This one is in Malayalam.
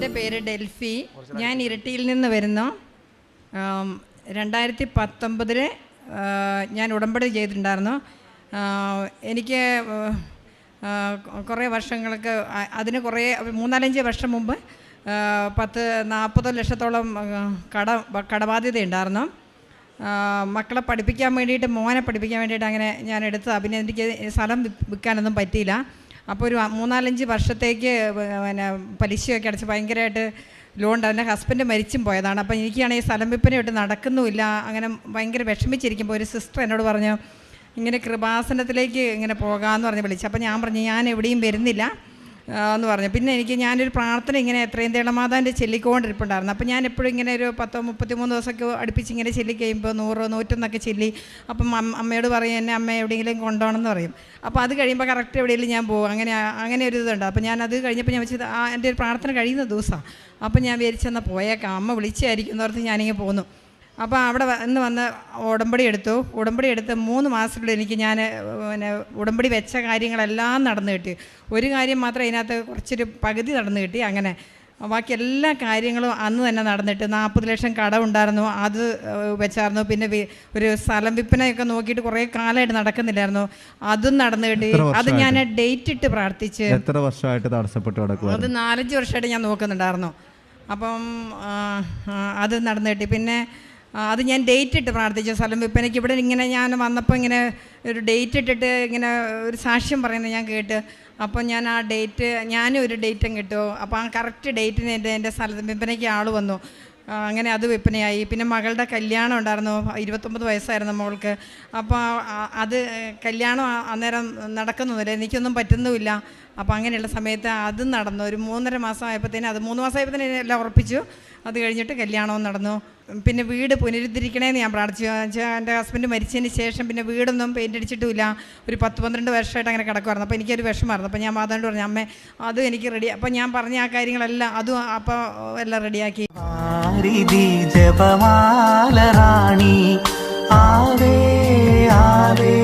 എൻ്റെ പേര് ഡെൽഫി. ഞാൻ ഇരിട്ടിയിൽ നിന്ന് വരുന്നു. 2019 ഞാൻ ഉടമ്പടി ചെയ്തിട്ടുണ്ടായിരുന്നു. എനിക്ക് കുറേ വർഷങ്ങൾക്ക് അതിന് കുറേ 3-4 വർഷം മുമ്പ് 40 ലക്ഷത്തോളം കടബാധ്യത ഉണ്ടായിരുന്നു. മക്കളെ പഠിപ്പിക്കാൻ വേണ്ടിയിട്ട്, മോനെ പഠിപ്പിക്കാൻ വേണ്ടിയിട്ട് അങ്ങനെ ഞാൻ എടുത്തതാണ്. പിന്നെ എനിക്ക് സ്ഥലം വിൽക്കാനൊന്നും പറ്റിയില്ല. അപ്പോൾ ഒരു 3-4 വർഷത്തേക്ക് പിന്നെ പലിശയൊക്കെ അടച്ച് ഭയങ്കരമായിട്ട് ലോൺ. എൻ്റെ ഹസ്ബൻഡ് മരിച്ചും പോയതാണ്. അപ്പോൾ എനിക്കാണെങ്കിൽ സ്ഥലം വിൽപ്പനയായിട്ട് നടക്കുന്നുമില്ല. അങ്ങനെ ഭയങ്കര വിഷമിച്ചിരിക്കുമ്പോൾ ഒരു സിസ്റ്റർ എന്നോട് പറഞ്ഞു, ഇങ്ങനെ കൃപാസനത്തിലേക്ക് ഇങ്ങനെ പോകാമെന്ന് പറഞ്ഞ് വിളിച്ചു. അപ്പോൾ ഞാൻ പറഞ്ഞു ഞാൻ എവിടെയും വരുന്നില്ല എന്ന് പറഞ്ഞു. പിന്നെ ഞാനൊരു പ്രാർത്ഥന ഇങ്ങനെ എത്രയും തേളമാതാൻ്റെ ചൊല്ലിക്കൊണ്ടിരിപ്പുണ്ടായിരുന്നു. അപ്പോൾ ഞാൻ എപ്പോഴും ഇങ്ങനെ ഒരു 10-33 ദിവസമൊക്കെ അടുപ്പിച്ച് ഇങ്ങനെ ചൊല്ലി കഴിയുമ്പോൾ 100-101 ചൊല്ലി. അപ്പം അമ്മയോട് പറയും എന്നെ അമ്മ എവിടെയെങ്കിലും കൊണ്ടുപോകണമെന്ന് പറയും. അപ്പോൾ അത് കഴിയുമ്പോൾ കറക്റ്റ് എവിടെയെങ്കിലും ഞാൻ പോകും. അങ്ങനെ ഒരു ഇതുണ്ട്. അപ്പോൾ ഞാൻ അത് കഴിഞ്ഞപ്പോൾ ഞാൻ വെച്ചത് എൻ്റെ ഒരു പ്രാർത്ഥന കഴിയുന്ന ദിവസമാണ്. അപ്പോൾ ഞാൻ വിചാരിച്ചെന്നാൽ പോയേക്കാം, അമ്മ വിളിച്ചായിരിക്കും എന്നോർത്ത് ഞാനിങ്ങനെ പോന്നു. അപ്പോൾ അവിടെ വന്ന് ഉടമ്പടി എടുത്തു. ഉടമ്പടി എടുത്ത് 3 മാസത്തിനുള്ളിൽ എനിക്ക് ഞാൻ പിന്നെ ഉടമ്പടി വെച്ച കാര്യങ്ങളെല്ലാം നടന്നു കിട്ടി. ഒരു കാര്യം മാത്രം ഇതിനകത്ത് കുറച്ചൊരു പകുതി നടന്നു കിട്ടി. അങ്ങനെ ബാക്കി എല്ലാ കാര്യങ്ങളും അന്ന് തന്നെ നടന്നിട്ട് 40 ലക്ഷം കടമുണ്ടായിരുന്നു, അത് വെച്ചായിരുന്നു. പിന്നെ ഒരു സ്ഥലം വിൽപ്പനയൊക്കെ നോക്കിയിട്ട് കുറേ കാലമായിട്ട് നടക്കുന്നില്ലായിരുന്നു, അതും നടന്നു കിട്ടി. അത് ഞാൻ ഡേറ്റ് ഇട്ട് പ്രാർത്ഥിച്ച്. എത്ര വർഷമായിട്ട് തടസ്സപ്പെട്ടു കിടക്കുക? അത് 4-5 വർഷമായിട്ട് ഞാൻ നോക്കുന്നുണ്ടായിരുന്നു. അപ്പം അത് നടന്നു കിട്ടി. പിന്നെ അത് ഞാൻ ഡേറ്റ് ഇട്ട് പ്രാർത്ഥിച്ചു സ്ഥലം വിൽപ്പനയ്ക്ക്. ഇവിടെ ഇങ്ങനെ ഞാൻ വന്നപ്പോൾ ഇങ്ങനെ ഒരു ഡേറ്റ് ഇട്ടിട്ട് ഇങ്ങനെ ഒരു സാക്ഷ്യം പറയുന്നത് ഞാൻ കേട്ട്. അപ്പോൾ ഞാൻ ആ ഡേറ്റ്, ഞാനും ഒരു ഡേറ്റും കിട്ടുമോ. അപ്പോൾ ആ കറക്റ്റ് ഡേറ്റിന് എൻ്റെ സ്ഥലം വിൽപ്പനയ്ക്ക് ആൾ വന്നു. അങ്ങനെ അത് വിൽപ്പനയായി. പിന്നെ മകളുടെ കല്യാണം ഉണ്ടായിരുന്നു, 29 വയസ്സായിരുന്നു മോൾക്ക്. അപ്പോൾ അത് കല്യാണം അന്നേരം നടക്കുന്നില്ല, എനിക്കൊന്നും പറ്റുന്നുമില്ല. അപ്പോൾ അങ്ങനെയുള്ള സമയത്ത് അതും നടന്നു. ഒരു 3.5 മാസം ആയപ്പോഴത്തേനും, അത് 3 മാസം ആയപ്പോഴത്തേനും എല്ലാം ഉറപ്പിച്ചു. അത് കഴിഞ്ഞിട്ട് കല്യാണവും നടന്നു. പിന്നെ വീട് പുനരുദ്ധരിക്കണേന്ന് ഞാൻ പ്രാർത്ഥിച്ചു. എൻ്റെ ഹസ്ബൻഡ് മരിച്ചതിന് ശേഷം പിന്നെ വീടൊന്നും പെയിൻ്റ് അടിച്ചിട്ടുമില്ല. ഒരു 10-12 വർഷമായിട്ട് അങ്ങനെ കിടക്കുമായിരുന്നു. അപ്പോൾ എനിക്കൊരു വിഷമമായിരുന്നു. അപ്പോൾ ഞാൻ മാതാവിനോട് പറഞ്ഞു, അമ്മേ അതും എനിക്ക് റെഡി. അപ്പോൾ ഞാൻ പറഞ്ഞ ആ കാര്യങ്ങളെല്ലാം അതും അപ്പോൾ എല്ലാം റെഡിയാക്കി. ജപമാല റാണി ആവേ ആവേ